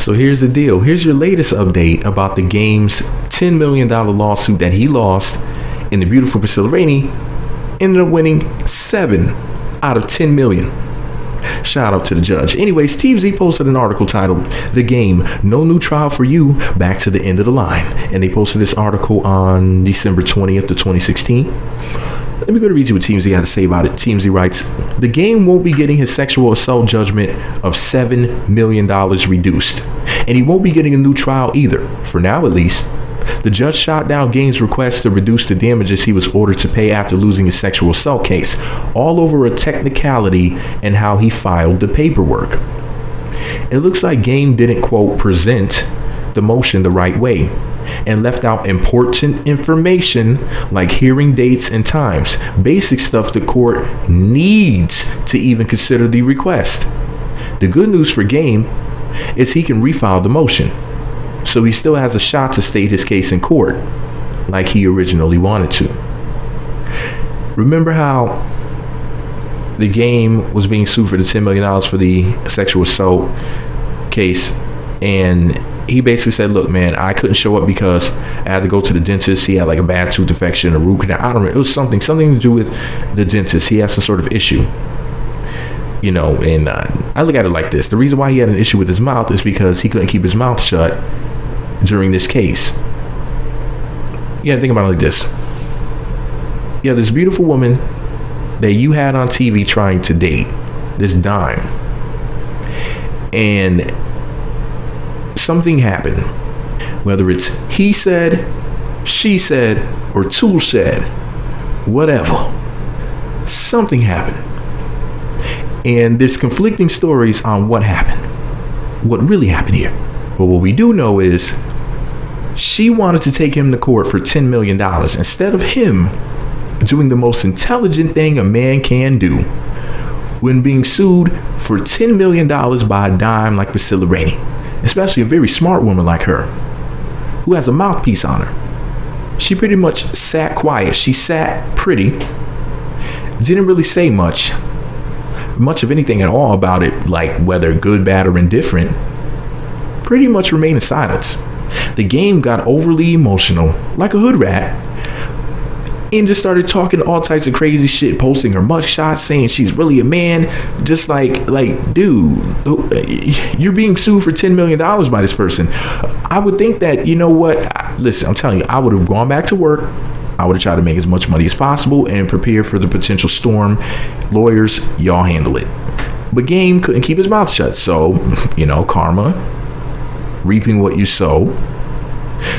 So here's the deal. Here's your latest update about the game's $10 million lawsuit that he lost, and the beautiful Priscilla Rainey ended up winning 7 out of 10 million. Shout out to the judge. Anyways, TMZ posted an article titled "The Game, No New Trial for You, Back to the End of the Line." And they posted this article on December 20th of 2016. Let me go to read you what TMZ had to say about it. TMZ writes, "The Game won't be getting his sexual assault judgment of $7 million reduced. And he won't be getting a new trial either, for now at least. The judge shot down Game's request to reduce the damages he was ordered to pay after losing his sexual assault case, all over a technicality and how he filed the paperwork. It looks like Game didn't, quote, present the motion the right way, and left out important information like hearing dates and times, basic stuff the court needs to even consider the request. The good news for Game is he can refile the motion, so he still has a shot to state his case in court like he originally wanted to. Remember how the Game was being sued for the $10 million for the sexual assault case, and he basically said, look, man, I couldn't show up because I had to go to the dentist. He had like a bad tooth infection, a root canal. I don't know. It was something to do with the dentist. He had some sort of issue, you know, and I look at it like this. The reason why he had an issue with his mouth is because he couldn't keep his mouth shut during this case. You gotta think about it like this. You have this beautiful woman that you had on TV trying to date, this dime, and something happened, whether it's he said, she said, or Tool said, whatever, something happened, and there's conflicting stories on what happened, what really happened here. But what we do know is she wanted to take him to court for $10 million instead of him doing the most intelligent thing a man can do when being sued for $10 million by a dime like Priscilla Rainey, especially a very smart woman like her who has a mouthpiece on her. She pretty much sat quiet. She sat pretty, didn't really say much of anything at all about it, like whether good, bad, or indifferent. Pretty much remained in silence. The Game got overly emotional, like a hood rat, and just started talking all types of crazy shit, posting her mugshots, saying she's really a man. Just like, dude, you're being sued for $10 million by this person. I would think that, you know what? Listen, I'm telling you, I would have gone back to work. I would have tried to make as much money as possible and prepare for the potential storm. Lawyers, y'all handle it. But Game couldn't keep his mouth shut. So, you know, karma, reaping what you sow,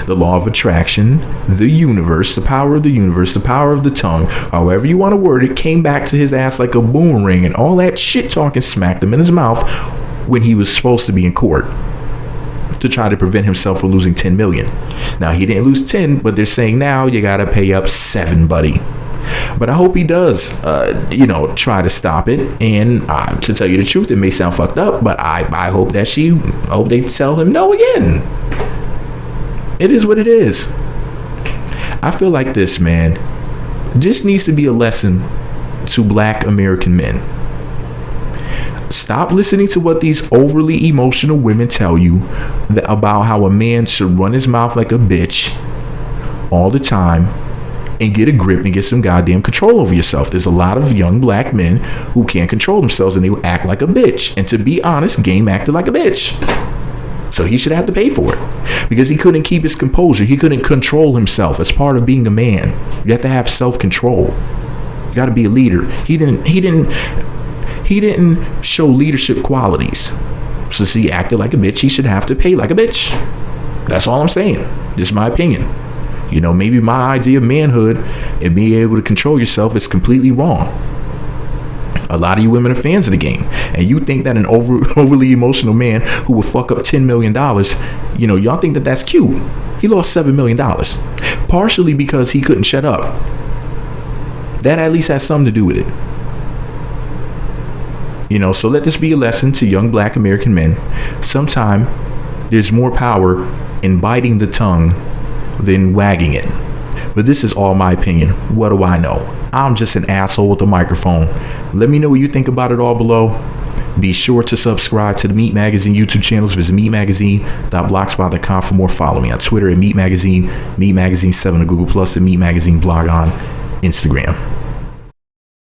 the law of attraction, the universe, the power of the universe, the power of the tongue, however you want to word it, came back to his ass like a boomerang, and all that shit talking smacked him in his mouth when he was supposed to be in court to try to prevent himself from losing 10 million. Now, he didn't lose 10, but they're saying now you got to pay up 7, buddy. But I hope he does, try to stop it. And to tell you the truth, it may sound fucked up, but I hope that they tell him no again. It is what it is. I feel like this, man, just needs to be a lesson to Black American men. Stop listening to what these overly emotional women tell you about how a man should run his mouth like a bitch all the time and get a grip and get some goddamn control over yourself. There's a lot of young Black men who can't control themselves and they will act like a bitch. And to be honest, Game acted like a bitch. So he should have to pay for it because he couldn't keep his composure. He couldn't control himself as part of being a man. You have to have self-control. You got to be a leader. He didn't show leadership qualities. So since he acted like a bitch, he should have to pay like a bitch. That's all I'm saying. Just my opinion. You know, maybe my idea of manhood and being able to control yourself is completely wrong. A lot of you women are fans of the Game, and you think that an overly emotional man who will fuck up $10 million, y'all think that that's cute. He lost $7 million, partially because he couldn't shut up. That at least has something to do with it. So let this be a lesson to young Black American men. Sometime there's more power in biting the tongue than wagging it. But this is all my opinion. What do I know? I'm just an asshole with a microphone. Let me know what you think about it all below. Be sure to subscribe to the Meat Magazine YouTube channels. Visit meatmagazine.blogspot.com for more. Follow me on Twitter at Meat Magazine, Meat Magazine 7 on Google Plus, and Meat Magazine blog on Instagram.